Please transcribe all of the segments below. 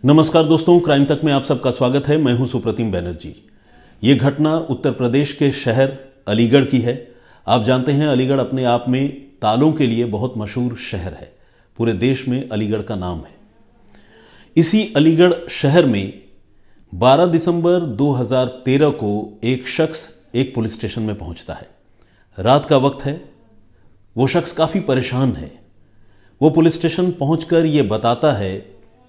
नमस्कार दोस्तों, क्राइम तक में आप सबका स्वागत है। मैं हूं सुप्रतिम बैनर्जी। ये घटना उत्तर प्रदेश के शहर अलीगढ़ की है। आप जानते हैं अलीगढ़ अपने आप में तालों के लिए बहुत मशहूर शहर है। पूरे देश में अलीगढ़ का नाम है। इसी अलीगढ़ शहर में 12 दिसंबर 2013 को एक शख्स एक पुलिस स्टेशन में पहुंचता है। रात का वक्त है। वो शख्स काफ़ी परेशान है। वो पुलिस स्टेशन पहुंचकर ये बताता है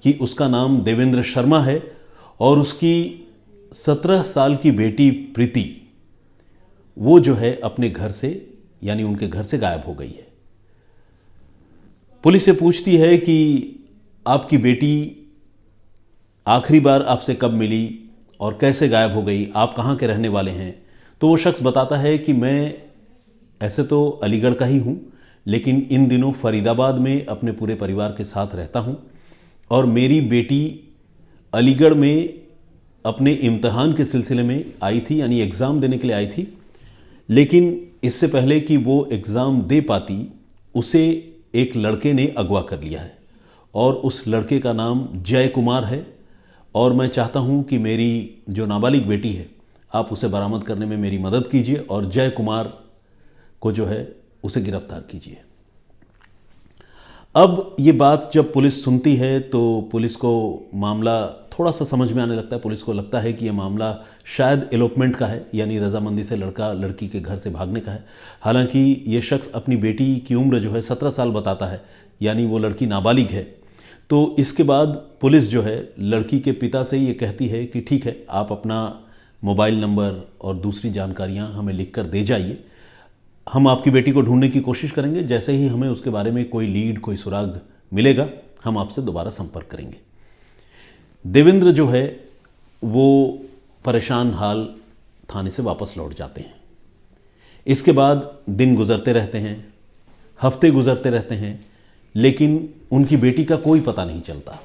कि उसका नाम देवेंद्र शर्मा है और उसकी 17 साल की बेटी प्रीति वो जो है अपने घर से यानी उनके घर से गायब हो गई है। पुलिस से पूछती है कि आपकी बेटी आखिरी बार आपसे कब मिली और कैसे गायब हो गई, आप कहाँ के रहने वाले हैं। तो वो शख्स बताता है कि मैं ऐसे तो अलीगढ़ का ही हूँ, लेकिन इन दिनों फरीदाबाद में अपने पूरे परिवार के साथ रहता हूँ और मेरी बेटी अलीगढ़ में अपने इम्तहान के सिलसिले में आई थी, यानी एग्ज़ाम देने के लिए आई थी। लेकिन इससे पहले कि वो एग्ज़ाम दे पाती उसे एक लड़के ने अगवा कर लिया है और उस लड़के का नाम जय कुमार है। और मैं चाहता हूँ कि मेरी जो नाबालिग बेटी है आप उसे बरामद करने में मेरी मदद कीजिए और जय कुमार को जो है उसे गिरफ्तार कीजिए। अब ये बात जब पुलिस सुनती है तो पुलिस को मामला थोड़ा सा समझ में आने लगता है। पुलिस को लगता है कि यह मामला शायद एलोपमेंट का है, यानी रजामंदी से लड़का लड़की के घर से भागने का है। हालांकि ये शख्स अपनी बेटी की उम्र जो है 17 साल बताता है, यानी वो लड़की नाबालिग है। तो इसके बाद पुलिस जो है लड़की के पिता से ये कहती है कि ठीक है, आप अपना मोबाइल नंबर और दूसरी जानकारियाँ हमें लिख कर दे जाइए, हम आपकी बेटी को ढूंढने की कोशिश करेंगे। जैसे ही हमें उसके बारे में कोई लीड, कोई सुराग मिलेगा, हम आपसे दोबारा संपर्क करेंगे। देवेंद्र जो है वो परेशान हाल थाने से वापस लौट जाते हैं। इसके बाद दिन गुजरते रहते हैं, हफ्ते गुजरते रहते हैं, लेकिन उनकी बेटी का कोई पता नहीं चलता।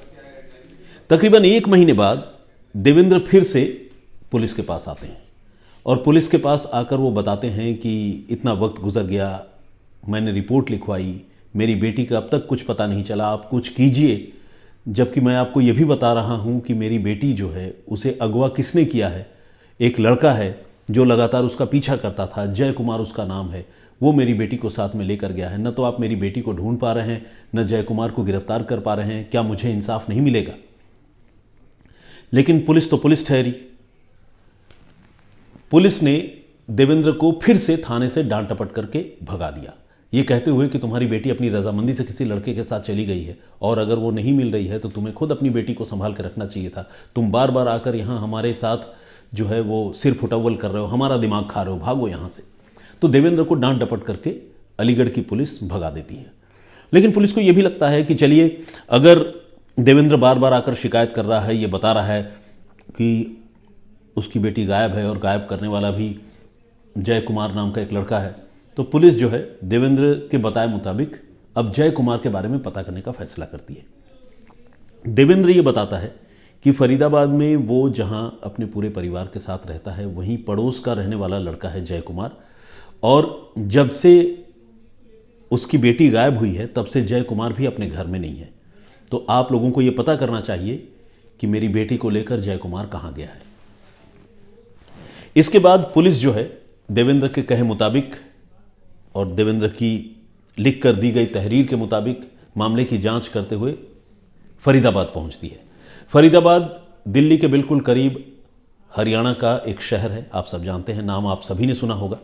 तकरीबन 1 महीने बाद देवेंद्र फिर से पुलिस के पास आते हैं और पुलिस के पास आकर वो बताते हैं कि इतना वक्त गुजर गया, मैंने रिपोर्ट लिखवाई, मेरी बेटी का अब तक कुछ पता नहीं चला, आप कुछ कीजिए। जबकि मैं आपको ये भी बता रहा हूँ कि मेरी बेटी जो है उसे अगवा किसने किया है, एक लड़का है जो लगातार उसका पीछा करता था, जय कुमार उसका नाम है, वो मेरी बेटी को साथ में लेकर गया है। न तो आप मेरी बेटी को ढूंढ पा रहे हैं, न जय कुमार को गिरफ्तार कर पा रहे हैं। क्या मुझे इंसाफ नहीं मिलेगा? लेकिन पुलिस तो पुलिस ठहरी। पुलिस ने देवेंद्र को फिर से थाने से डांट टपट करके भगा दिया, ये कहते हुए कि तुम्हारी बेटी अपनी रजामंदी से किसी लड़के के साथ चली गई है और अगर वो नहीं मिल रही है तो तुम्हें खुद अपनी बेटी को संभाल कर रखना चाहिए था। तुम बार बार आकर यहाँ हमारे साथ जो है वो सिर फुटअव्वल कर रहे हो, हमारा दिमाग खा रहे हो, भागो यहाँ से। तो देवेंद्र को डांट डपट करके अलीगढ़ की पुलिस भगा देती है। लेकिन पुलिस को यह भी लगता है कि चलिए, अगर देवेंद्र बार बार आकर शिकायत कर रहा है, ये बता रहा है कि उसकी बेटी गायब है और गायब करने वाला भी जय कुमार नाम का एक लड़का है, तो पुलिस जो है देवेंद्र के बताए मुताबिक अब जय कुमार के बारे में पता करने का फैसला करती है। देवेंद्र ये बताता है कि फरीदाबाद में वो जहां अपने पूरे परिवार के साथ रहता है वहीं पड़ोस का रहने वाला लड़का है जय कुमार, और जब से उसकी बेटी गायब हुई है तब से जय कुमार भी अपने घर में नहीं है। तो आप लोगों को ये पता करना चाहिए कि मेरी बेटी को लेकर जय कुमार कहाँ गया है। इसके बाद पुलिस जो है देवेंद्र के कहे मुताबिक और देवेंद्र की लिख कर दी गई तहरीर के मुताबिक मामले की जांच करते हुए फरीदाबाद पहुंचती है। फरीदाबाद दिल्ली के बिल्कुल करीब हरियाणा का एक शहर है, आप सब जानते हैं, नाम आप सभी ने सुना होगा।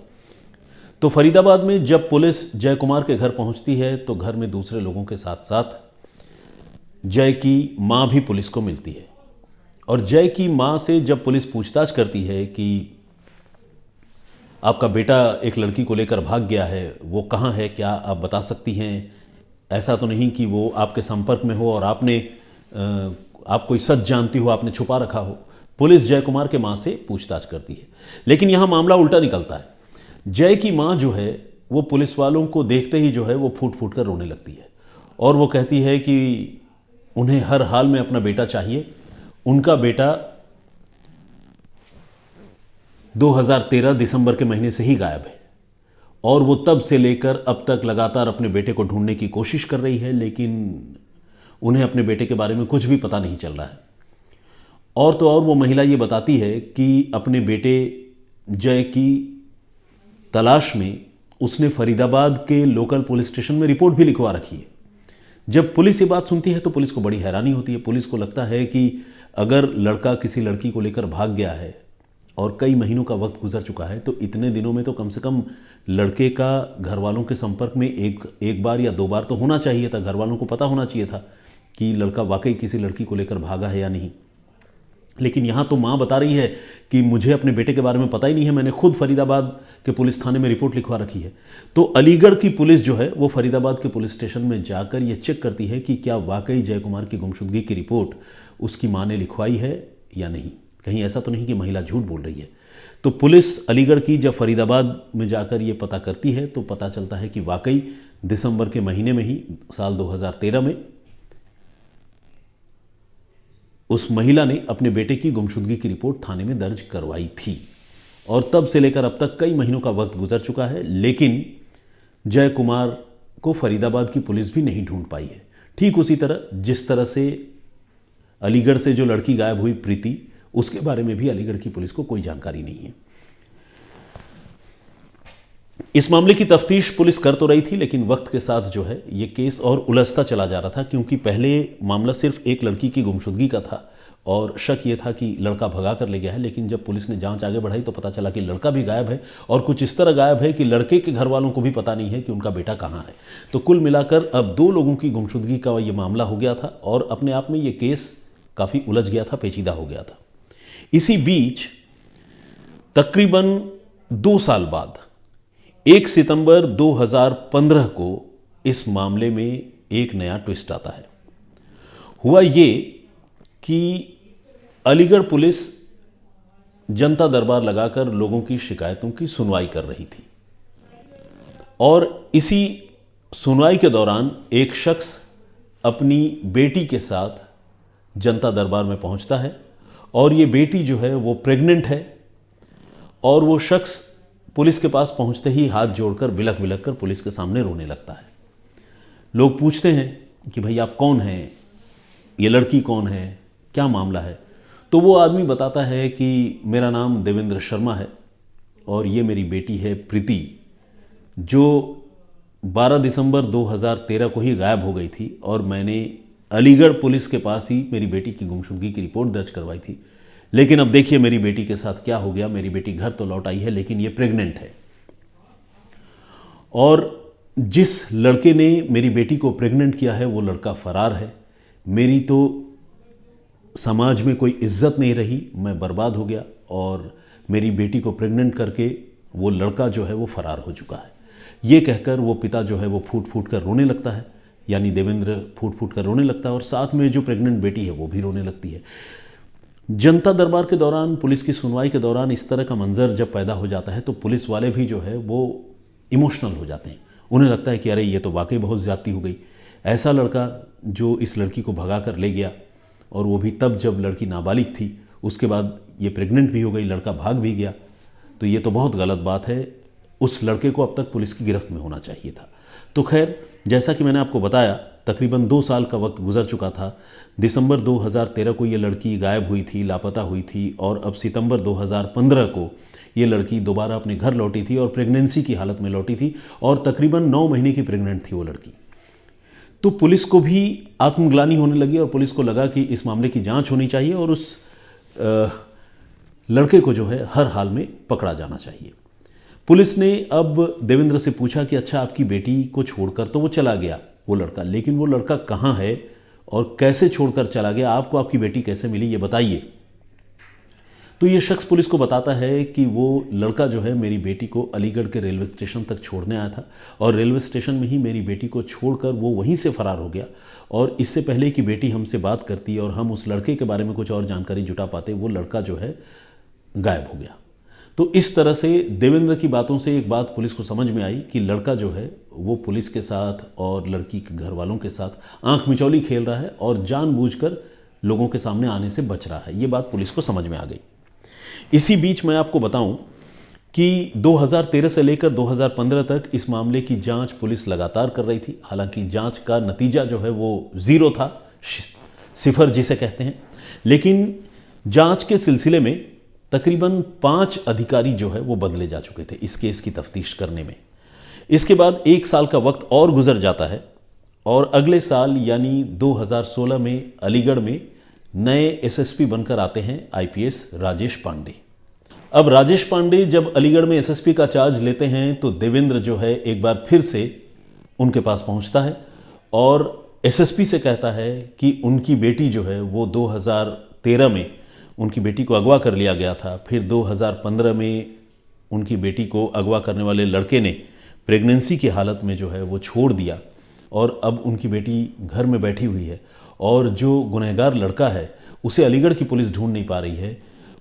तो फरीदाबाद में जब पुलिस जय कुमार के घर पहुंचती है तो घर में दूसरे लोगों के साथ साथ जय की मां भी पुलिस को मिलती है। और जय की मां से जब पुलिस पूछताछ करती है कि आपका बेटा एक लड़की को लेकर भाग गया है, वो कहाँ है, क्या आप बता सकती हैं? ऐसा तो नहीं कि वो आपके संपर्क में हो और आप कोई सच जानती हो, आपने छुपा रखा हो। पुलिस जय कुमार के मां से पूछताछ करती है। लेकिन यहाँ मामला उल्टा निकलता है। जय की मां जो है वो पुलिस वालों को देखते ही जो है वो फूट फूट कर रोने लगती है और वो कहती है कि उन्हें हर हाल में अपना बेटा चाहिए। उनका बेटा 2013 दिसंबर के महीने से ही गायब है और वो तब से लेकर अब तक लगातार अपने बेटे को ढूंढने की कोशिश कर रही है, लेकिन उन्हें अपने बेटे के बारे में कुछ भी पता नहीं चल रहा है। और तो और वो महिला ये बताती है कि अपने बेटे जय की तलाश में उसने फरीदाबाद के लोकल पुलिस स्टेशन में रिपोर्ट भी लिखवा रखी है। जब पुलिस ये बात सुनती है तो पुलिस को बड़ी हैरानी होती है। पुलिस को लगता है कि अगर लड़का किसी लड़की को लेकर भाग गया है और कई महीनों का वक्त गुजर चुका है तो इतने दिनों में तो कम से कम लड़के का घर वालों के संपर्क में एक बार या 2 बार तो होना चाहिए था। घर वालों को पता होना चाहिए था कि लड़का वाकई किसी लड़की को लेकर भागा है या नहीं। लेकिन यहाँ तो माँ बता रही है कि मुझे अपने बेटे के बारे में पता ही नहीं है, मैंने खुद फरीदाबाद के पुलिस थाने में रिपोर्ट लिखवा रखी है। तो अलीगढ़ की पुलिस जो है वो फरीदाबाद के पुलिस स्टेशन में जाकर ये चेक करती है कि क्या वाकई जय कुमार की गुमशुदगी की रिपोर्ट उसकी माँ ने लिखवाई है या नहीं, कहीं ऐसा तो नहीं कि महिला झूठ बोल रही है। तो पुलिस अलीगढ़ की जब फरीदाबाद में जाकर ये पता करती है तो पता चलता है कि वाकई दिसंबर के महीने में ही साल 2013 में उस महिला ने अपने बेटे की गुमशुदगी की रिपोर्ट थाने में दर्ज करवाई थी। और तब से लेकर अब तक कई महीनों का वक्त गुजर चुका है, लेकिन जय कुमार को फरीदाबाद की पुलिस भी नहीं ढूंढ पाई है। ठीक उसी तरह जिस तरह से अलीगढ़ से जो लड़की गायब हुई प्रीति, उसके बारे में भी अलीगढ़ की पुलिस को कोई जानकारी नहीं है। इस मामले की तफ्तीश पुलिस कर तो रही थी, लेकिन वक्त के साथ जो है ये केस और उलझता चला जा रहा था, क्योंकि पहले मामला सिर्फ एक लड़की की गुमशुदगी का था और शक ये था कि लड़का भगा कर ले गया है। लेकिन जब पुलिस ने जांच आगे बढ़ाई तो पता चला कि लड़का भी गायब है और कुछ इस तरह गायब है कि लड़के के घर वालों को भी पता नहीं है कि उनका बेटा कहाँ है। तो कुल मिलाकर अब 2 लोगों की गुमशुदगी का ये मामला हो गया था और अपने आप में ये केस काफ़ी उलझ गया था, पेचीदा हो गया था। इसी बीच तकरीबन 2 साल बाद 1 सितंबर 2015 को इस मामले में एक नया ट्विस्ट आता है। हुआ ये कि अलीगढ़ पुलिस जनता दरबार लगाकर लोगों की शिकायतों की सुनवाई कर रही थी और इसी सुनवाई के दौरान एक शख्स अपनी बेटी के साथ जनता दरबार में पहुंचता है और ये बेटी जो है वो प्रेग्नेंट है और वो शख्स पुलिस के पास पहुंचते ही हाथ जोड़कर बिलख बिलख कर पुलिस के सामने रोने लगता है। लोग पूछते हैं कि भाई आप कौन हैं, ये लड़की कौन है, क्या मामला है। तो वो आदमी बताता है कि मेरा नाम देवेंद्र शर्मा है और ये मेरी बेटी है प्रीति, जो 12 दिसंबर 2013 को ही गायब हो गई थी और मैंने अलीगढ़ पुलिस के पास ही मेरी बेटी की गुमशुदगी की रिपोर्ट दर्ज करवाई थी। लेकिन अब देखिए मेरी बेटी के साथ क्या हो गया। मेरी बेटी घर तो लौट आई है लेकिन ये प्रेग्नेंट है और जिस लड़के ने मेरी बेटी को प्रेग्नेंट किया है वो लड़का फरार है। मेरी तो समाज में कोई इज्जत नहीं रही, मैं बर्बाद हो गया और मेरी बेटी को प्रेग्नेंट करके वो लड़का जो है वो फरार हो चुका है। ये कहकर वो पिता जो है वो फूट फूट कर रोने लगता है, यानी देवेंद्र फूट फूट कर रोने लगता है और साथ में जो प्रेग्नेंट बेटी है वो भी रोने लगती है। जनता दरबार के दौरान, पुलिस की सुनवाई के दौरान इस तरह का मंजर जब पैदा हो जाता है तो पुलिस वाले भी जो है वो इमोशनल हो जाते हैं। उन्हें लगता है कि अरे ये तो वाकई बहुत ज़्यादती हो गई। ऐसा लड़का जो इस लड़की को भगा कर ले गया और वो भी तब जब लड़की नाबालिग थी, उसके बाद ये प्रेग्नेंट भी हो गई, लड़का भाग भी गया, तो ये तो बहुत गलत बात है। उस लड़के को अब तक पुलिस की गिरफ्त में होना चाहिए था। तो खैर, जैसा कि मैंने आपको बताया, तकरीबन 2 साल का वक्त गुजर चुका था। दिसंबर 2013 को ये लड़की गायब हुई थी, लापता हुई थी और अब सितंबर 2015 को ये लड़की दोबारा अपने घर लौटी थी और प्रेगनेंसी की हालत में लौटी थी और तकरीबन 9 महीने की प्रेग्नेंट थी वो लड़की। तो पुलिस को भी आत्मग्लानि होने लगी और पुलिस को लगा कि इस मामले की जांच होनी चाहिए और उस लड़के को जो है हर हाल में पकड़ा जाना चाहिए। पुलिस ने अब देवेंद्र से पूछा कि अच्छा, आपकी बेटी को छोड़कर तो वो चला गया वो लड़का, लेकिन वो लड़का कहाँ है और कैसे छोड़कर चला गया, आपको आपकी बेटी कैसे मिली, ये बताइए। तो ये शख्स पुलिस को बताता है कि वो लड़का जो है मेरी बेटी को अलीगढ़ के रेलवे स्टेशन तक छोड़ने आया था और रेलवे स्टेशन में ही मेरी बेटी को छोड़कर वो वहीं से फरार हो गया और इससे पहले कि बेटी हमसे बात करती और हम उस लड़के के बारे में कुछ और जानकारी जुटा पाते, वो लड़का जो है गायब हो गया। तो इस तरह से देवेंद्र की बातों से एक बात पुलिस को समझ में आई कि लड़का जो है वो पुलिस के साथ और लड़की के घर वालों के साथ आंख मिचौली खेल रहा है और जानबूझकर लोगों के सामने आने से बच रहा है। ये बात पुलिस को समझ में आ गई। इसी बीच मैं आपको बताऊं कि 2013 से लेकर 2015 तक इस मामले की जांच पुलिस लगातार कर रही थी। हालांकि जांच का नतीजा जो है वो 0 था, 0 जिसे कहते हैं। लेकिन जांच के सिलसिले में तकरीबन 5 अधिकारी जो है वो बदले जा चुके थे इस केस की तफ्तीश करने में। इसके बाद 1 साल का वक्त और गुजर जाता है और अगले साल यानी 2016 में अलीगढ़ में नए एसएसपी बनकर आते हैं आईपीएस राजेश पांडे। अब राजेश पांडे जब अलीगढ़ में एसएसपी का चार्ज लेते हैं तो देवेंद्र जो है एक बार फिर से उनके पास पहुंचता है और एसएसपी से कहता है कि उनकी बेटी जो है वो 2013 में उनकी बेटी को अगवा कर लिया गया था। फिर 2015 में उनकी बेटी को अगवा करने वाले लड़के ने प्रेगनेंसी की हालत में जो है वो छोड़ दिया और अब उनकी बेटी घर में बैठी हुई है और जो गुनहगार लड़का है उसे अलीगढ़ की पुलिस ढूंढ नहीं पा रही है।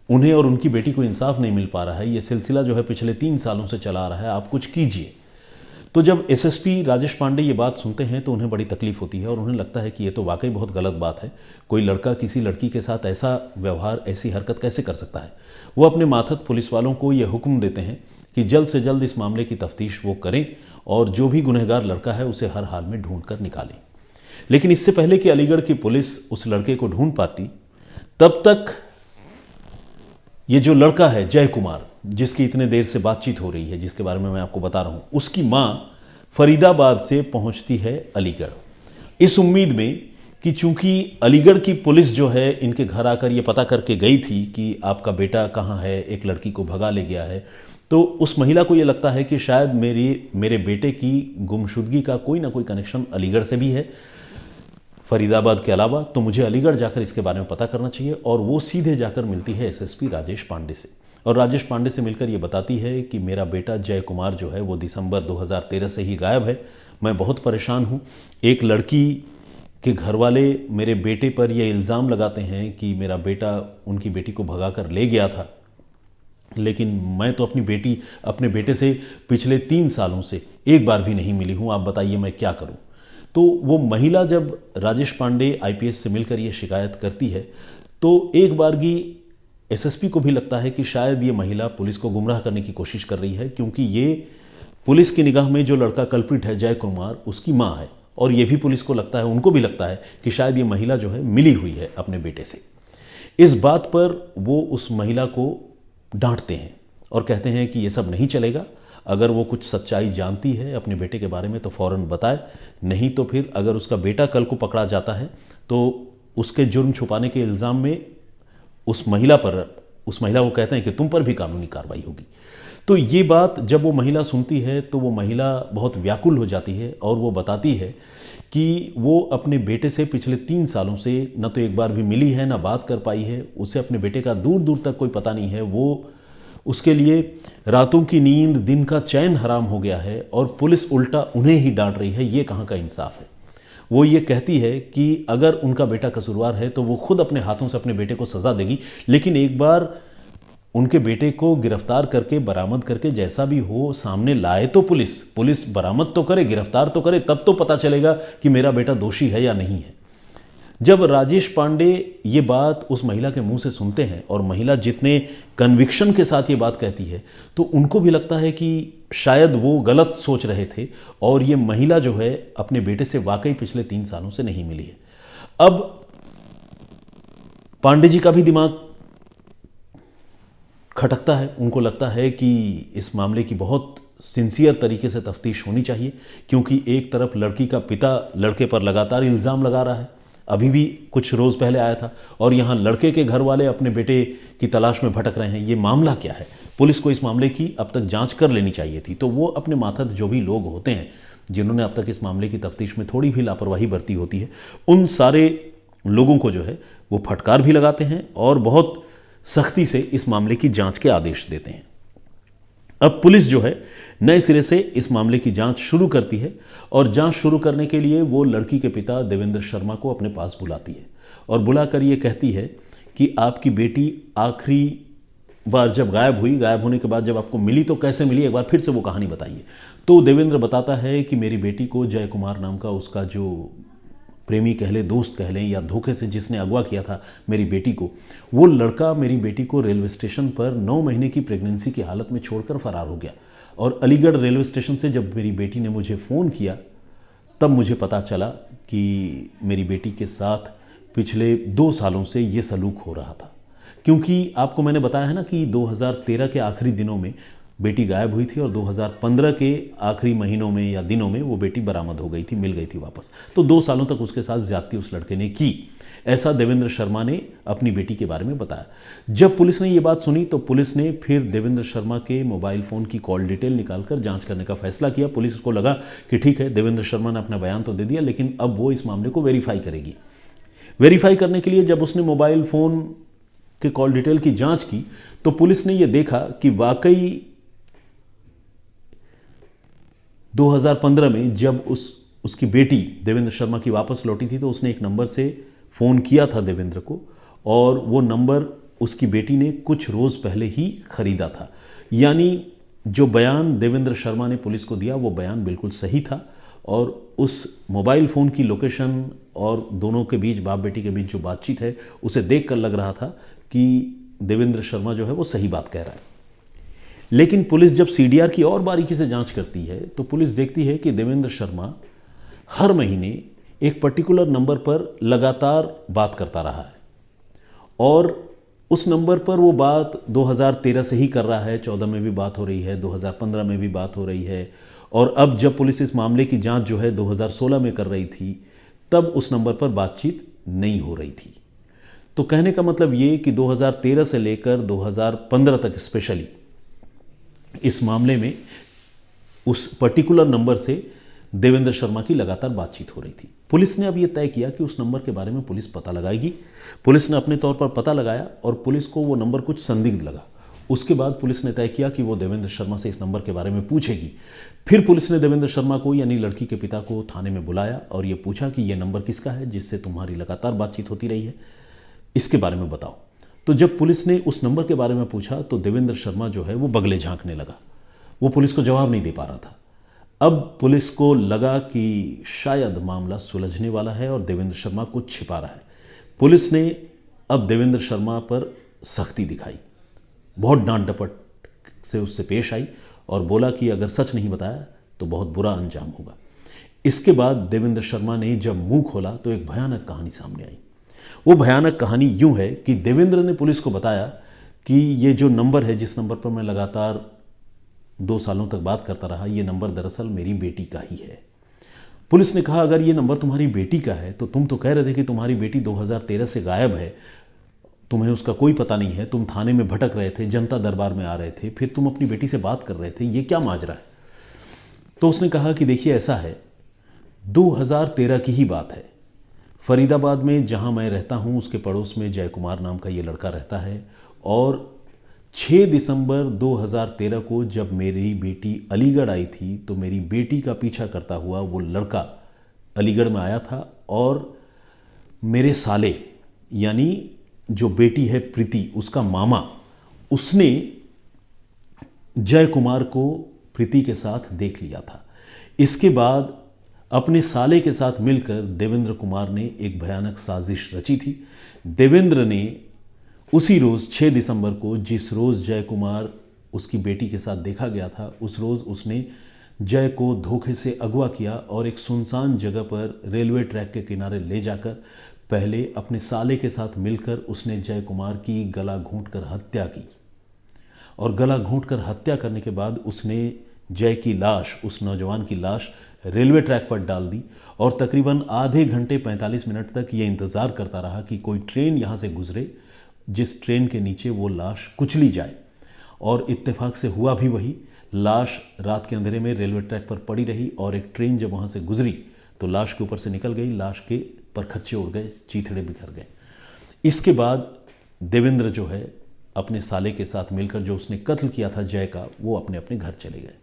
उन्हें और उनकी बेटी को इंसाफ नहीं मिल पा रहा है। ये सिलसिला जो है पिछले 3 सालों से चला आ रहा है, आप कुछ कीजिए। तो जब एसएसपी राजेश पांडे ये बात सुनते हैं तो उन्हें बड़ी तकलीफ होती है और उन्हें लगता है कि ये तो वाकई बहुत गलत बात है। कोई लड़का किसी लड़की के साथ ऐसा व्यवहार, ऐसी हरकत कैसे कर सकता है। वो अपने माथत पुलिस वालों को ये हुक्म देते हैं कि जल्द से जल्द इस मामले की तफ्तीश वो करें और जो भी गुनहगार लड़का है उसे हर हाल में ढूंढ कर निकालें। लेकिन इससे पहले कि अलीगढ़ की पुलिस उस लड़के को ढूंढ पाती, तब तक ये जो लड़का है जय कुमार, जिसकी इतने देर से बातचीत हो रही है, जिसके बारे में मैं आपको बता रहा हूं, उसकी मां फरीदाबाद से पहुंचती है अलीगढ़ इस उम्मीद में कि चूंकि अलीगढ़ की पुलिस जो है इनके घर आकर ये पता करके गई थी कि आपका बेटा कहाँ है, एक लड़की को भगा ले गया है, तो उस महिला को ये लगता है कि शायद मेरे बेटे की गुमशुदगी का कोई ना कोई कनेक्शन अलीगढ़ से भी है फरीदाबाद के अलावा, तो मुझे अलीगढ़ जाकर इसके बारे में पता करना चाहिए। और वो सीधे जाकर मिलती है एसएसपी राजेश पांडे से और राजेश पांडे से मिलकर ये बताती है कि मेरा बेटा जय कुमार जो है वो दिसंबर 2013 से ही गायब है। मैं बहुत परेशान हूँ। एक लड़की के घर वाले मेरे बेटे पर यह इल्ज़ाम लगाते हैं कि मेरा बेटा उनकी बेटी को भगा कर ले गया था, लेकिन मैं तो अपने बेटे से पिछले 3 सालों से एक बार भी नहीं मिली हूँ। आप बताइए मैं क्या करूँ। तो वो महिला जब राजेश पांडे आईपीएस से मिलकर ये शिकायत करती है तो एक बारगी एसएसपी को भी लगता है कि शायद ये महिला पुलिस को गुमराह करने की कोशिश कर रही है, क्योंकि ये पुलिस की निगाह में जो लड़का कल्प्रिट है जय कुमार, उसकी मां है और ये भी पुलिस को लगता है, उनको भी लगता है कि शायद ये महिला जो है मिली हुई है अपने बेटे से। इस बात पर वो उस महिला को डांटते हैं और कहते हैं कि ये सब नहीं चलेगा। अगर वो कुछ सच्चाई जानती है अपने बेटे के बारे में तो फौरन बताए, नहीं तो फिर अगर उसका बेटा कल को पकड़ा जाता है तो उसके जुर्म छुपाने के इल्ज़ाम में उस महिला को कहते हैं कि तुम पर भी कानूनी कार्रवाई होगी। तो ये बात जब वो महिला सुनती है तो वो महिला बहुत व्याकुल हो जाती है और वो बताती है कि वो अपने बेटे से पिछले 3 सालों से न तो एक बार भी मिली है, न बात कर पाई है। उसे अपने बेटे का दूर दूर तक कोई पता नहीं है। वो उसके लिए रातों की नींद, दिन का चैन हराम हो गया है और पुलिस उल्टा उन्हें ही डांट रही है। ये कहाँ का इंसाफ है। वो ये कहती है कि अगर उनका बेटा कसूरवार है तो वो खुद अपने हाथों से अपने बेटे को सज़ा देगी, लेकिन एक बार उनके बेटे को गिरफ्तार करके, बरामद करके, जैसा भी हो सामने लाए तो पुलिस बरामद तो करे, गिरफ्तार तो करे, तब तो पता चलेगा कि मेरा बेटा दोषी है या नहीं है। जब राजेश पांडे ये बात उस महिला के मुंह से सुनते हैं और महिला जितने कन्विक्शन के साथ ये बात कहती है तो उनको भी लगता है कि शायद वो गलत सोच रहे थे और ये महिला जो है अपने बेटे से वाकई पिछले 3 सालों से नहीं मिली है। अब पांडे जी का भी दिमाग खटकता है। उनको लगता है कि इस मामले की बहुत सिंसियर तरीके से तफ्तीश होनी चाहिए, क्योंकि एक तरफ लड़की का पिता लड़के पर लगातार इल्ज़ाम लगा रहा है, अभी भी कुछ रोज़ पहले आया था, और यहाँ लड़के के घर वाले अपने बेटे की तलाश में भटक रहे हैं। ये मामला क्या है? पुलिस को इस मामले की अब तक जांच कर लेनी चाहिए थी। तो वो अपने माथत जो भी लोग होते हैं जिन्होंने अब तक इस मामले की तफ्तीश में थोड़ी भी लापरवाही बरती होती है, उन सारे लोगों को जो है वो फटकार भी लगाते हैं और बहुत सख्ती से इस मामले की जांच के आदेश देते हैं। अब पुलिस जो है नए सिरे से इस मामले की जांच शुरू करती है और जांच शुरू करने के लिए वो लड़की के पिता देवेंद्र शर्मा को अपने पास बुलाती है और बुलाकर ये कहती है कि आपकी बेटी आखिरी बार जब गायब होने के बाद जब आपको मिली तो कैसे मिली, एक बार फिर से वो कहानी बताइए। तो देवेंद्र बताता है कि मेरी बेटी को जय कुमार नाम का उसका जो प्रेमी कह लें, दोस्त कह लें, या धोखे से जिसने अगवा किया था मेरी बेटी को, वो लड़का मेरी बेटी को रेलवे स्टेशन पर 9 महीने की प्रेगनेंसी की हालत में छोड़कर फरार हो गया। और अलीगढ़ रेलवे स्टेशन से जब मेरी बेटी ने मुझे फ़ोन किया तब मुझे पता चला कि मेरी बेटी के साथ पिछले 2 सालों से ये सलूक हो रहा था। क्योंकि आपको मैंने बताया है ना कि 2013 के आखिरी दिनों में बेटी गायब हुई थी और 2015 के आखिरी महीनों में या दिनों में वो बेटी बरामद हो गई थी, मिल गई थी वापस। तो 2 सालों तक उसके साथ ज्यादती उस लड़के ने की। ऐसा देवेंद्र शर्मा ने अपनी बेटी के बारे में बताया। जब पुलिस ने ये बात सुनी तो पुलिस ने फिर देवेंद्र शर्मा के मोबाइल फ़ोन की कॉल डिटेल निकालकर जांच करने का फैसला किया। पुलिस को लगा कि ठीक है, देवेंद्र शर्मा ने अपना बयान तो दे दिया, लेकिन अब वो इस मामले को वेरीफाई करेगी। वेरीफाई करने के लिए जब उसने मोबाइल फ़ोन के कॉल डिटेल की जांच की तो पुलिस ने यह देखा कि वाकई 2015 में जब उसकी बेटी देवेंद्र शर्मा की वापस लौटी थी तो उसने एक नंबर से फ़ोन किया था देवेंद्र को, और वो नंबर उसकी बेटी ने कुछ रोज़ पहले ही खरीदा था। यानी जो बयान देवेंद्र शर्मा ने पुलिस को दिया वो बयान बिल्कुल सही था, और उस मोबाइल फ़ोन की लोकेशन और दोनों के बीच, बाप बेटी के बीच जो बातचीत है उसे देखकर लग रहा था कि देवेंद्र शर्मा जो है वो सही बात कह रहा है। लेकिन पुलिस जब सीडीआर की और बारीकी से जांच करती है तो पुलिस देखती है कि देवेंद्र शर्मा हर महीने एक पर्टिकुलर नंबर पर लगातार बात करता रहा है, और उस नंबर पर वो बात 2013 से ही कर रहा है। 14 में भी बात हो रही है, 2015 में भी बात हो रही है, और अब जब पुलिस इस मामले की जांच जो है 2016 में कर रही थी तब उस नंबर पर बातचीत नहीं हो रही थी। तो कहने का मतलब ये कि 2013 से लेकर 2015 तक स्पेशली इस मामले में उस पर्टिकुलर नंबर से देवेंद्र शर्मा की लगातार बातचीत हो रही थी। पुलिस ने अब यह तय किया कि उस नंबर के बारे में पुलिस पता लगाएगी। पुलिस ने अपने तौर पर पता लगाया और पुलिस को वो नंबर कुछ संदिग्ध लगा। उसके बाद पुलिस ने तय किया कि वो देवेंद्र शर्मा से इस नंबर के बारे में पूछेगी। फिर पुलिस ने देवेंद्र शर्मा को, यानी लड़की के पिता को, थाने में बुलाया और ये पूछा कि ये नंबर किसका है जिससे तुम्हारी लगातार बातचीत होती रही है, इसके बारे में बताओ। तो जब पुलिस ने उस नंबर के बारे में पूछा तो देवेंद्र शर्मा जो है वो बगले झांकने लगा। वो पुलिस को जवाब नहीं दे पा रहा था। अब पुलिस को लगा कि शायद मामला सुलझने वाला है और देवेंद्र शर्मा कुछ छिपा रहा है। पुलिस ने अब देवेंद्र शर्मा पर सख्ती दिखाई, बहुत डांट डपट से उससे पेश आई और बोला कि अगर सच नहीं बताया तो बहुत बुरा अंजाम होगा। इसके बाद देवेंद्र शर्मा ने जब मुंह खोला तो एक भयानक कहानी सामने आई। वो भयानक कहानी यूं है कि देवेंद्र ने पुलिस को बताया कि ये जो नंबर है, जिस नंबर पर मैं लगातार 2 सालों तक बात करता रहा, ये नंबर दरअसल मेरी बेटी का ही है। पुलिस ने कहा, अगर ये नंबर तुम्हारी बेटी का है तो तुम तो कह रहे थे कि तुम्हारी बेटी 2013 से गायब है, तुम्हें उसका कोई पता नहीं है, तुम थाने में भटक रहे थे, जनता दरबार में आ रहे थे, फिर तुम अपनी बेटी से बात कर रहे थे, ये क्या माजरा है? तो उसने कहा कि देखिए ऐसा है, 2013 की ही बात है। फरीदाबाद में जहां मैं रहता हूं उसके पड़ोस में जय कुमार नाम का ये लड़का रहता है, और 6 दिसंबर 2013 को जब मेरी बेटी अलीगढ़ आई थी तो मेरी बेटी का पीछा करता हुआ वो लड़का अलीगढ़ में आया था, और मेरे साले यानी जो बेटी है प्रीति, उसका मामा, उसने जय कुमार को प्रीति के साथ देख लिया था। इसके बाद अपने साले के साथ मिलकर देवेंद्र कुमार ने एक भयानक साजिश रची थी। देवेंद्र ने उसी रोज़ 6 दिसंबर को, जिस रोज़ जय कुमार उसकी बेटी के साथ देखा गया था, उस रोज़ उसने जय को धोखे से अगवा किया और एक सुनसान जगह पर रेलवे ट्रैक के किनारे ले जाकर पहले अपने साले के साथ मिलकर उसने जय कुमार की गला घोंटकर हत्या की, और गला घोंटकर हत्या करने के बाद उसने जय की लाश, उस नौजवान की लाश रेलवे ट्रैक पर डाल दी, और तकरीबन आधे घंटे 45 मिनट तक ये इंतज़ार करता रहा कि कोई ट्रेन यहाँ से गुजरे जिस ट्रेन के नीचे वो लाश कुचली जाए। और इत्तेफाक से हुआ भी वही। लाश रात के अंधेरे में रेलवे ट्रैक पर पड़ी रही, और एक ट्रेन जब वहाँ से गुजरी तो लाश के ऊपर से निकल गई, लाश के परखच्चे उड़ गए, चीथड़े बिखर गए। इसके बाद देवेंद्र जो है अपने साले के साथ मिलकर, जो उसने कत्ल किया था जय का, वो अपने अपने घर चले गए।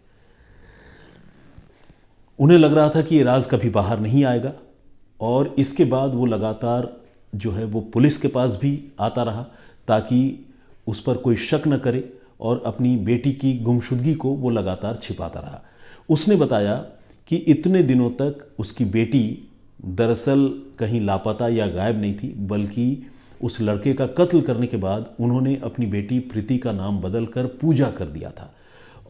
उन्हें लग रहा था कि ये राज कभी बाहर नहीं आएगा, और इसके बाद वो लगातार जो है वो पुलिस के पास भी आता रहा ताकि उस पर कोई शक न करे, और अपनी बेटी की गुमशुदगी को वो लगातार छिपाता रहा। उसने बताया कि इतने दिनों तक उसकी बेटी दरअसल कहीं लापता या गायब नहीं थी, बल्कि उस लड़के का कत्ल करने के बाद उन्होंने अपनी बेटी प्रीति का नाम बदलकर पूजा कर दिया था,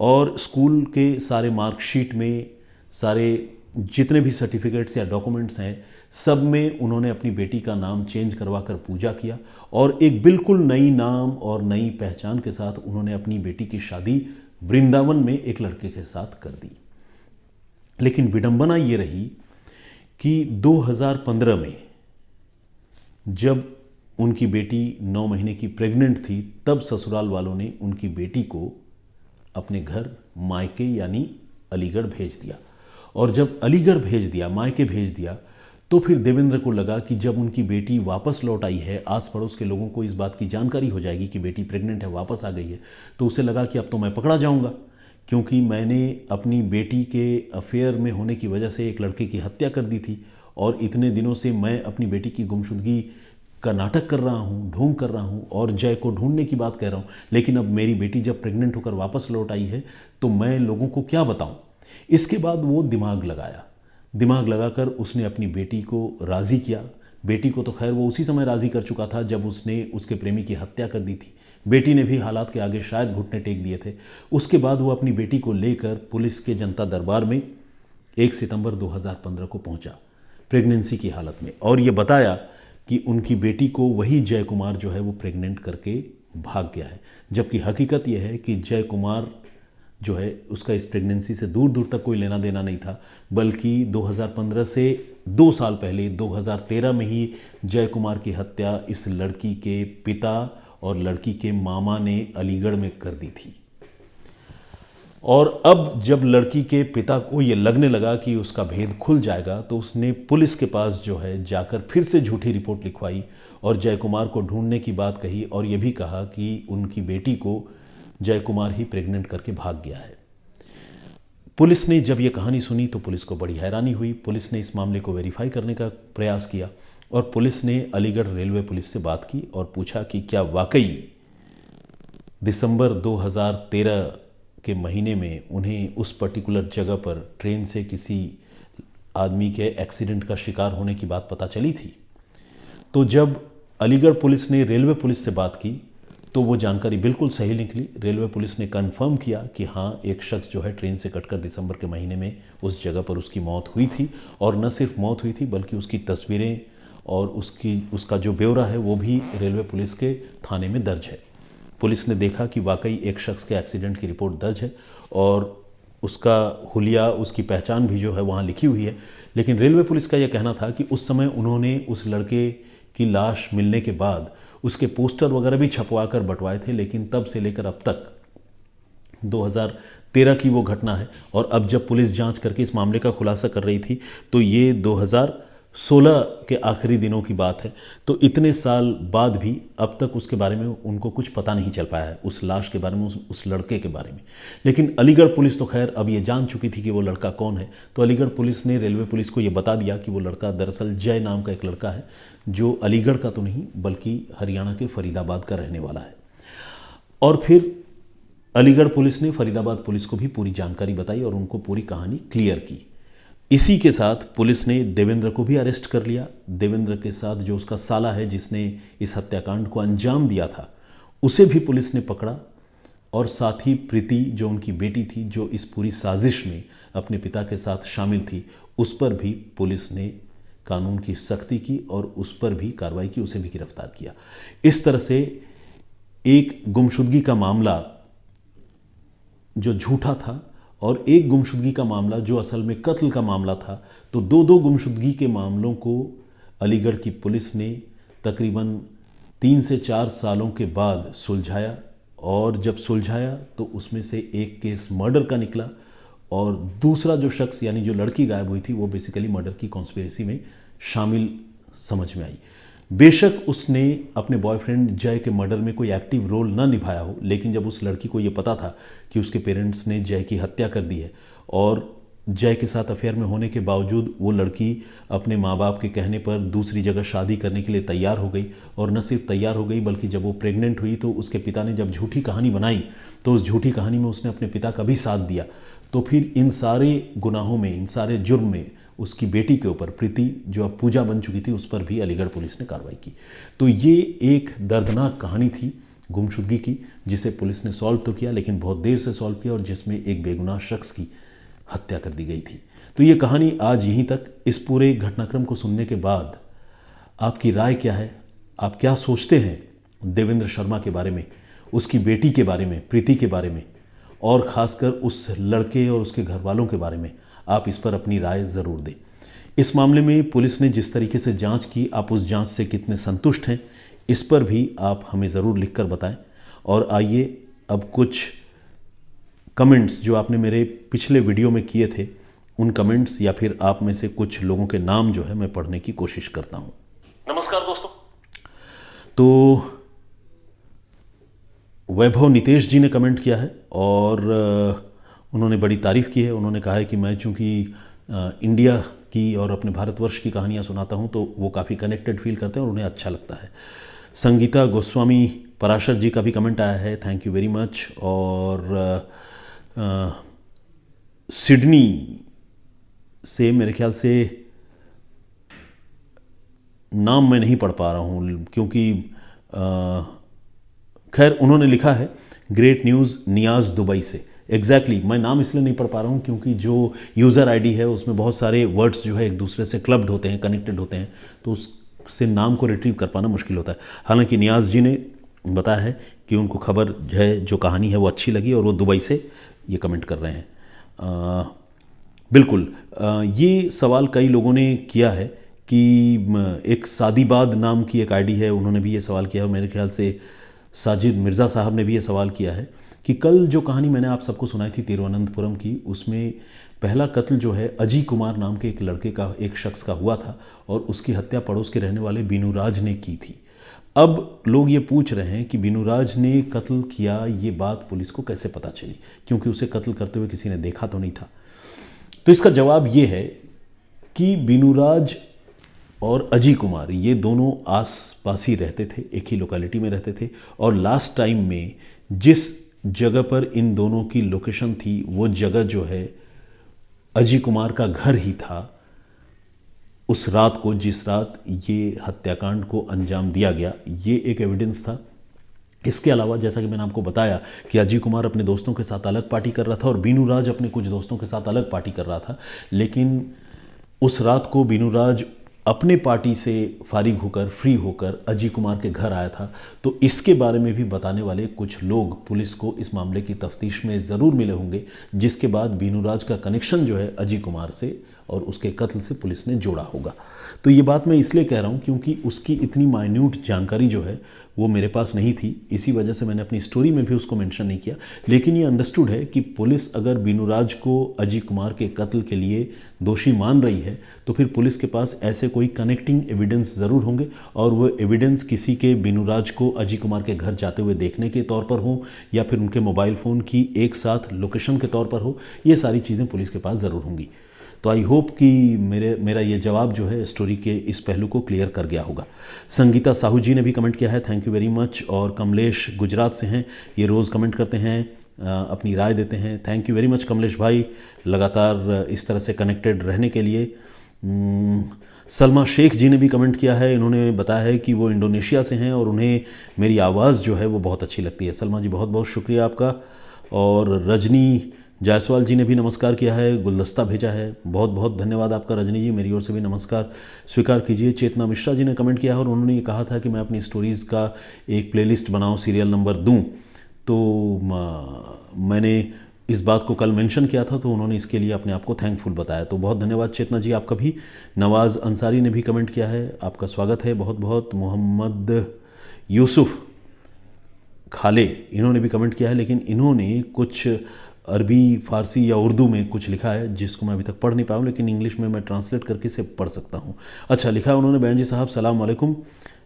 और स्कूल के सारे मार्कशीट में, सारे जितने भी सर्टिफिकेट्स या डॉक्यूमेंट्स हैं सब में उन्होंने अपनी बेटी का नाम चेंज करवा कर पूजा किया और एक बिल्कुल नई नाम और नई पहचान के साथ उन्होंने अपनी बेटी की शादी वृंदावन में एक लड़के के साथ कर दी। लेकिन विडंबना ये रही कि 2015 में जब उनकी बेटी 9 महीने की प्रेग्नेंट थी तब ससुराल वालों ने उनकी बेटी को अपने घर मायके यानी अलीगढ़ भेज दिया। और जब अलीगढ़ भेज दिया, मायके भेज दिया, तो फिर देवेंद्र को लगा कि जब उनकी बेटी वापस लौट आई है, आस पड़ोस के लोगों को इस बात की जानकारी हो जाएगी कि बेटी प्रेग्नेंट है, वापस आ गई है, तो उसे लगा कि अब तो मैं पकड़ा जाऊंगा, क्योंकि मैंने अपनी बेटी के अफेयर में होने की वजह से एक लड़के की हत्या कर दी थी और इतने दिनों से मैं अपनी बेटी की गुमशुदगी का नाटक कर रहा हूँ, ढूंढ कर रहा हूँ और जय को ढूंढने की बात कह रहा हूँ, लेकिन अब मेरी बेटी जब प्रेग्नेंट होकर वापस लौट आई है तो मैं लोगों को क्या बताऊँ। इसके बाद वो दिमाग लगाकर उसने अपनी बेटी को राज़ी किया। बेटी को तो खैर वो उसी समय राज़ी कर चुका था जब उसने उसके प्रेमी की हत्या कर दी थी। बेटी ने भी हालात के आगे शायद घुटने टेक दिए थे। उसके बाद वो अपनी बेटी को लेकर पुलिस के जनता दरबार में 1 सितंबर 2015 को पहुंचा प्रेगनेंसी की हालत में और ये बताया कि उनकी बेटी को वही जय कुमार जो है वो प्रेग्नेंट करके भाग गया है, जबकि हकीकत यह है कि जय कुमार जो है उसका इस प्रेगनेंसी से दूर दूर तक कोई लेना देना नहीं था, बल्कि 2015 से 2 साल पहले 2013 में ही जय कुमार की हत्या इस लड़की के पिता और लड़की के मामा ने अलीगढ़ में कर दी थी। और अब जब लड़की के पिता को ये लगने लगा कि उसका भेद खुल जाएगा तो उसने पुलिस के पास जो है जाकर फिर से झूठी रिपोर्ट लिखवाई और जय कुमार को ढूंढने की बात कही और ये भी कहा कि उनकी बेटी को जय कुमार ही प्रेग्नेंट करके भाग गया है। पुलिस ने जब ये कहानी सुनी तो पुलिस को बड़ी हैरानी हुई। पुलिस ने इस मामले को वेरीफाई करने का प्रयास किया और पुलिस ने अलीगढ़ रेलवे पुलिस से बात की और पूछा कि क्या वाकई दिसंबर 2013 के महीने में उन्हें उस पर्टिकुलर जगह पर ट्रेन से किसी आदमी के एक्सीडेंट का शिकार होने की बात पता चली थी। तो जब अलीगढ़ पुलिस ने रेलवे पुलिस से बात की तो वो जानकारी बिल्कुल सही निकली। रेलवे पुलिस ने कंफर्म किया कि हाँ, एक शख्स जो है ट्रेन से कटकर दिसंबर के महीने में उस जगह पर उसकी मौत हुई थी और न सिर्फ मौत हुई थी बल्कि उसकी तस्वीरें और उसका जो ब्यौरा है वो भी रेलवे पुलिस के थाने में दर्ज है। पुलिस ने देखा कि वाकई एक शख्स के एक्सीडेंट की रिपोर्ट दर्ज है और उसका हुलिया, उसकी पहचान भी जो है वहाँ लिखी हुई है। लेकिन रेलवे पुलिस का यह कहना था कि उस समय उन्होंने उस लड़के की लाश मिलने के बाद उसके पोस्टर वगैरह भी छपवा कर बंटवाए थे, लेकिन तब से लेकर अब तक 2013 की वो घटना है और अब जब पुलिस जांच करके इस मामले का खुलासा कर रही थी तो ये 2016 के आखिरी दिनों की बात है। तो इतने साल बाद भी अब तक उसके बारे में उनको कुछ पता नहीं चल पाया है, उस लाश के बारे में, उस लड़के के बारे में। लेकिन अलीगढ़ पुलिस तो खैर अब ये जान चुकी थी कि वो लड़का कौन है। तो अलीगढ़ पुलिस ने रेलवे पुलिस को ये बता दिया कि वो लड़का दरअसल जय नाम का एक लड़का है जो अलीगढ़ का तो नहीं बल्कि हरियाणा के फरीदाबाद का रहने वाला है। और फिर अलीगढ़ पुलिस ने फरीदाबाद पुलिस को भी पूरी जानकारी बताई और उनको पूरी कहानी क्लियर की। इसी के साथ पुलिस ने देवेंद्र को भी अरेस्ट कर लिया। देवेंद्र के साथ जो उसका साला है जिसने इस हत्याकांड को अंजाम दिया था उसे भी पुलिस ने पकड़ा और साथ ही प्रीति जो उनकी बेटी थी जो इस पूरी साजिश में अपने पिता के साथ शामिल थी उस पर भी पुलिस ने कानून की सख्ती की और उस पर भी कार्रवाई की, उसे भी गिरफ्तार किया। इस तरह से एक गुमशुदगी का मामला जो झूठा था और एक गुमशुदगी का मामला जो असल में कत्ल का मामला था, तो दो गुमशुदगी के मामलों को अलीगढ़ की पुलिस ने तकरीबन 3 से 4 सालों के बाद सुलझाया और जब सुलझाया तो उसमें से एक केस मर्डर का निकला और दूसरा जो शख्स यानी जो लड़की गायब हुई थी वो बेसिकली मर्डर की कॉन्स्पिरेसी में शामिल समझ में आई। बेशक उसने अपने बॉयफ्रेंड जय के मर्डर में कोई एक्टिव रोल ना निभाया हो, लेकिन जब उस लड़की को ये पता था कि उसके पेरेंट्स ने जय की हत्या कर दी है और जय के साथ अफेयर में होने के बावजूद वो लड़की अपने माँ बाप के कहने पर दूसरी जगह शादी करने के लिए तैयार हो गई और न सिर्फ तैयार हो गई बल्कि जब वो प्रेग्नेंट हुई तो उसके पिता ने जब झूठी कहानी बनाई तो उस झूठी कहानी में उसने अपने पिता का भी साथ दिया। तो फिर इन सारे गुनाहों में, इन सारे जुर्म में उसकी बेटी के ऊपर, प्रीति जो अब पूजा बन चुकी थी, उस पर भी अलीगढ़ पुलिस ने कार्रवाई की। तो ये एक दर्दनाक कहानी थी गुमशुदगी की जिसे पुलिस ने सॉल्व तो किया लेकिन बहुत देर से सॉल्व किया और जिसमें एक बेगुनाह शख्स की हत्या कर दी गई थी। तो ये कहानी आज यहीं तक। इस पूरे घटनाक्रम को सुनने के बाद आपकी राय क्या है? आप क्या सोचते हैं देवेंद्र शर्मा के बारे में, उसकी बेटी के बारे में, प्रीति के बारे में, और ख़ासकर उस लड़के और उसके घर वालों के बारे में? आप इस पर अपनी राय ज़रूर दें। इस मामले में पुलिस ने जिस तरीके से जांच की, आप उस जांच से कितने संतुष्ट हैं, इस पर भी आप हमें ज़रूर लिखकर बताएं। और आइए अब कुछ कमेंट्स जो आपने मेरे पिछले वीडियो में किए थे, उन कमेंट्स या फिर आप में से कुछ लोगों के नाम जो है मैं पढ़ने की कोशिश करता हूं। नमस्कार दोस्तों। तो वैभव नितेश जी ने कमेंट किया है और उन्होंने बड़ी तारीफ़ की है। उन्होंने कहा है कि मैं चूँकि इंडिया की और अपने भारतवर्ष की कहानियाँ सुनाता हूँ तो वो काफ़ी कनेक्टेड फील करते हैं और उन्हें अच्छा लगता है। संगीता गोस्वामी पराशर जी का भी कमेंट आया है, थैंक यू वेरी मच। और सिडनी से मेरे ख्याल से नाम मैं नहीं पढ़ पा रहा हूँ क्योंकि खैर उन्होंने लिखा है ग्रेट न्यूज़ नियाज़ दुबई से। एग्जैक्टली मैं नाम इसलिए नहीं पढ़ पा रहा हूँ क्योंकि जो यूज़र आईडी है उसमें बहुत सारे वर्ड्स जो है एक दूसरे से क्लब्ड होते हैं, कनेक्टेड होते हैं, तो उससे नाम को रिट्रीव कर पाना मुश्किल होता है। हालांकि नियाज़ जी ने बताया है कि उनको खबर है, जो कहानी है वो अच्छी लगी और वो दुबई से ये कमेंट कर रहे हैं। बिल्कुल ये सवाल कई लोगों ने किया है कि एक सादीबाद नाम की एक आईडी है, उन्होंने भी ये सवाल किया है। मेरे ख्याल से साजिद मिर्ज़ा साहब ने भी ये सवाल किया है कि कल जो कहानी मैंने आप सबको सुनाई थी तिरुवनंतपुरम की, उसमें पहला कत्ल जो है अजय कुमार नाम के एक लड़के का, एक शख्स का हुआ था और उसकी हत्या पड़ोस के रहने वाले बीनूराज ने की थी। अब लोग ये पूछ रहे हैं कि बीनूराज ने कत्ल किया, ये बात पुलिस को कैसे पता चली, क्योंकि उसे कत्ल करते हुए किसी ने देखा तो नहीं था। तो इसका जवाब ये है कि बीनूराज और अजय कुमार ये दोनों आस पास ही रहते थे, एक ही लोकेलिटी में रहते थे, और लास्ट टाइम में जिस जगह पर इन दोनों की लोकेशन थी वो जगह जो है अजय कुमार का घर ही था उस रात को, जिस रात ये हत्याकांड को अंजाम दिया गया। ये एक एविडेंस था। इसके अलावा जैसा कि मैंने आपको बताया कि अजय कुमार अपने दोस्तों के साथ अलग पार्टी कर रहा था और बीनूराज अपने कुछ दोस्तों के साथ अलग पार्टी कर रहा था, लेकिन उस रात को बीनूराज अपने पार्टी से फारिग होकर, फ्री होकर अजय कुमार के घर आया था। तो इसके बारे में भी बताने वाले कुछ लोग पुलिस को इस मामले की तफ्तीश में ज़रूर मिले होंगे, जिसके बाद बीनूराज का कनेक्शन जो है अजय कुमार से और उसके कत्ल से पुलिस ने जोड़ा होगा। तो ये बात मैं इसलिए कह रहा हूँ क्योंकि उसकी इतनी माइन्यूट जानकारी जो है वो मेरे पास नहीं थी, इसी वजह से मैंने अपनी स्टोरी में भी उसको मेंशन नहीं किया। लेकिन ये अंडरस्टूड है कि पुलिस अगर बीनूराज को अजय कुमार के कत्ल के लिए दोषी मान रही है तो फिर पुलिस के पास ऐसे कोई कनेक्टिंग एविडेंस ज़रूर होंगे, और वो एविडेंस किसी के बीनूराज को अजय कुमार के घर जाते हुए देखने के तौर पर हो या फिर उनके मोबाइल फ़ोन की एक साथ लोकेशन के तौर पर हो, ये सारी चीज़ें पुलिस के पास ज़रूर होंगी। तो आई होप कि मेरा ये जवाब जो है स्टोरी के इस पहलू को क्लियर कर गया होगा। संगीता साहू जी ने भी कमेंट किया है, थैंक यू वेरी मच। और कमलेश गुजरात से हैं, ये रोज़ कमेंट करते हैं, अपनी राय देते हैं। Thank you very much Kamlesh भाई, लगातार इस तरह से कनेक्टेड रहने के लिए। सलमा शेख जी ने भी कमेंट किया है, इन्होंने बताया है कि वो इंडोनेशिया से हैं और उन्हें मेरी आवाज़ जो है वो बहुत अच्छी लगती है। सलमा जी बहुत बहुत शुक्रिया आपका। और रजनी जायसवाल जी ने भी नमस्कार किया है, गुलदस्ता भेजा है, बहुत बहुत धन्यवाद आपका रजनी जी, मेरी ओर से भी नमस्कार स्वीकार कीजिए। चेतना मिश्रा जी ने कमेंट किया है और उन्होंने ये कहा था कि मैं अपनी स्टोरीज़ का एक प्लेलिस्ट बनाऊं, सीरियल नंबर दूं, तो मैंने इस बात को कल मेंशन किया था, तो उन्होंने इसके लिए अपने आप को थैंकफुल बताया, तो बहुत धन्यवाद चेतना जी आपका भी। नवाज़ अंसारी ने भी कमेंट किया है, आपका स्वागत है बहुत बहुत। मोहम्मद यूसुफ खाले इन्होंने भी कमेंट किया है, लेकिन इन्होंने कुछ अरबी, फ़ारसी या उर्दू में कुछ लिखा है जिसको मैं अभी तक पढ़ नहीं पाया हूँ, लेकिन इंग्लिश में मैं ट्रांसलेट करके इसे पढ़ सकता हूँ। अच्छा लिखा है उन्होंने, बयान जी साहब सलाम वालेकुम।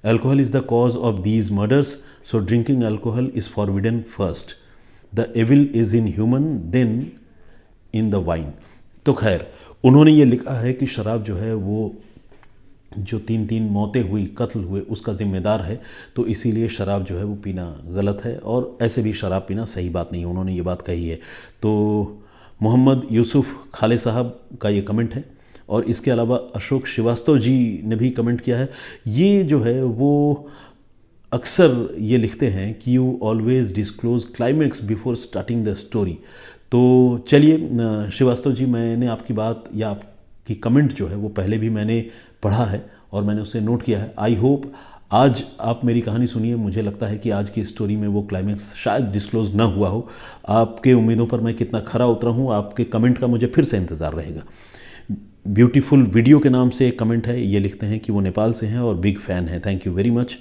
Alcohol is the cause of these murders, so drinking alcohol is forbidden first, the evil is in human then in the wine. तो खैर उन्होंने ये लिखा है कि शराब जो है वो जो 3 मौतें हुई, कत्ल हुए, उसका ज़िम्मेदार है, तो इसीलिए शराब जो है वो पीना गलत है और ऐसे भी शराब पीना सही बात नहीं है, उन्होंने ये बात कही है। तो मोहम्मद यूसुफ खाले साहब का ये कमेंट है। और इसके अलावा अशोक श्रीवास्तव जी ने भी कमेंट किया है। ये जो है वो अक्सर ये लिखते हैं कि you always disclose climax before starting the story. तो चलिए श्रीवास्तव जी, मैंने आपकी बात या आपकी कमेंट जो है वो पहले भी मैंने पढ़ा है और मैंने उसे नोट किया है। आई होप आज आप मेरी कहानी सुनिए। मुझे लगता है कि आज की स्टोरी में वो क्लाइमैक्स शायद डिस्क्लोज ना हुआ हो। आपके उम्मीदों पर मैं कितना खरा उतरा हूँ, आपके कमेंट का मुझे फिर से इंतज़ार रहेगा। ब्यूटीफुल वीडियो के नाम से एक कमेंट है, ये लिखते हैं कि वो नेपाल से हैं और बिग फ़ैन हैं। Thank you very much.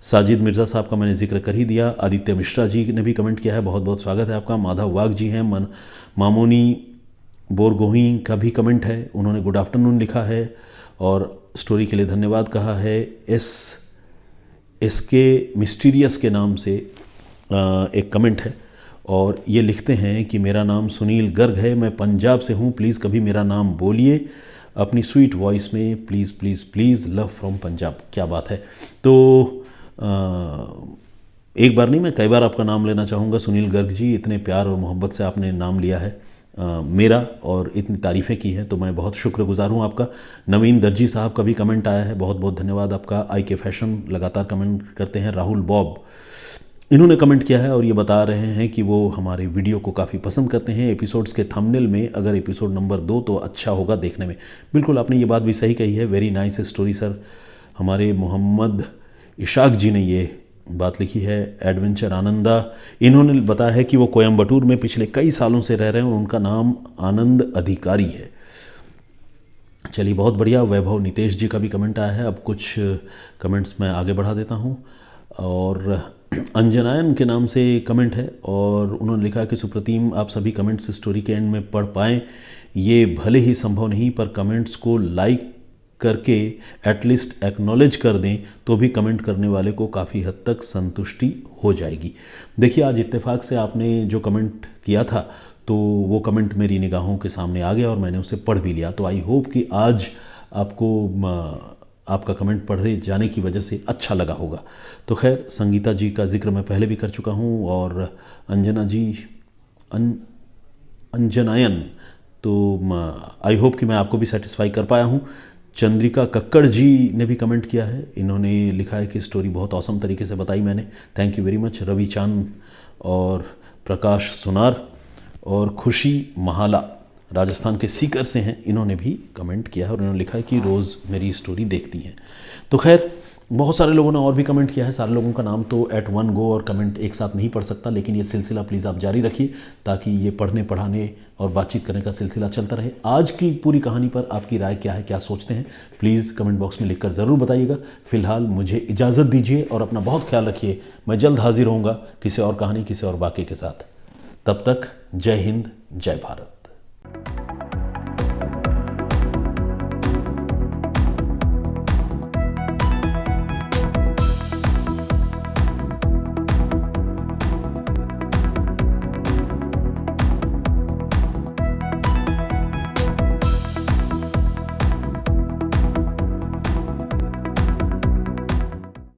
Sajid Mirza साहब का मैंने जिक्र कर ही दिया। आदित्य मिश्रा जी ने भी कमेंट किया है, बहुत बहुत स्वागत है आपका। माधव वाघ जी हैं। मामोनी बोरगोही का भी कमेंट है, उन्होंने गुड आफ्टरनून लिखा है और स्टोरी के लिए धन्यवाद कहा है। इसके मिस्टीरियस के नाम से एक कमेंट है और ये लिखते हैं कि मेरा नाम सुनील गर्ग है, मैं पंजाब से हूँ, प्लीज़ कभी मेरा नाम बोलिए अपनी स्वीट वॉइस में, please please please, love from Punjab. क्या बात है। तो एक बार नहीं, मैं कई बार आपका नाम लेना चाहूँगा सुनील गर्ग जी। इतने प्यार और मोहब्बत से आपने नाम लिया है मेरा और इतनी तारीफ़ें की हैं, तो मैं बहुत शुक्रगुजार हूँ आपका। नवीन दर्जी साहब का भी कमेंट आया है, बहुत बहुत धन्यवाद आपका। आई के फैशन लगातार कमेंट करते हैं। राहुल बॉब, इन्होंने कमेंट किया है और ये बता रहे हैं कि वो हमारे वीडियो को काफ़ी पसंद करते हैं। एपिसोड्स के थंबनेल में अगर एपिसोड नंबर 2 तो अच्छा होगा देखने में। बिल्कुल, आपने ये बात भी सही कही है। Very nice story sir. हमारे मोहम्मद इशाक जी ने ये बात लिखी है। एडवेंचर आनंदा, इन्होंने बताया है कि वो कोयम्बटूर में पिछले कई सालों से रह रहे हैं और उनका नाम आनंद अधिकारी है। चलिए, बहुत बढ़िया। वैभव नितेश जी का भी कमेंट आया है। अब कुछ कमेंट्स मैं आगे बढ़ा देता हूँ। और अंजनायन के नाम से कमेंट है और उन्होंने लिखा है कि सुप्रतिम, आप सभी कमेंट्स स्टोरी के एंड में पढ़ पाएँ ये भले ही संभव नहीं, पर कमेंट्स को लाइक करके एटलीस्ट एक्नॉलेज कर दें तो भी कमेंट करने वाले को काफ़ी हद तक संतुष्टि हो जाएगी। देखिए, आज इत्तेफाक से आपने जो कमेंट किया था तो वो कमेंट मेरी निगाहों के सामने आ गया और मैंने उसे पढ़ भी लिया। तो आई होप कि आज आपको आपका कमेंट पढ़े जाने की वजह से अच्छा लगा होगा। तो खैर, संगीता जी का जिक्र मैं पहले भी कर चुका हूँ और अंजना जी, अंजनायन, तो आई होप कि मैं आपको भी सेटिस्फाई कर पाया हूँ। चंद्रिका कक्कड़ जी ने भी कमेंट किया है। इन्होंने लिखा है कि स्टोरी बहुत औसम तरीके से बताई मैंने, thank you very much. Ravi Chand और प्रकाश सुनार और खुशी महाला राजस्थान के सीकर से हैं, इन्होंने भी कमेंट किया है और इन्होंने लिखा है कि रोज़ मेरी स्टोरी देखती हैं। तो खैर, बहुत सारे लोगों ने और भी कमेंट किया है। सारे लोगों का नाम तो एट वन गो और कमेंट एक साथ नहीं पढ़ सकता, लेकिन ये सिलसिला प्लीज़ आप जारी रखिए ताकि ये पढ़ने, पढ़ाने और बातचीत करने का सिलसिला चलता रहे। आज की पूरी कहानी पर आपकी राय क्या है, क्या सोचते हैं, प्लीज़ कमेंट बॉक्स में लिखकर ज़रूर बताइएगा। फ़िलहाल मुझे इजाज़त दीजिए और अपना बहुत ख्याल रखिए। मैं जल्द हाजिर होऊंगा किसी और कहानी, किसी और वाक़े के साथ। तब तक जय हिंद, जय भारत।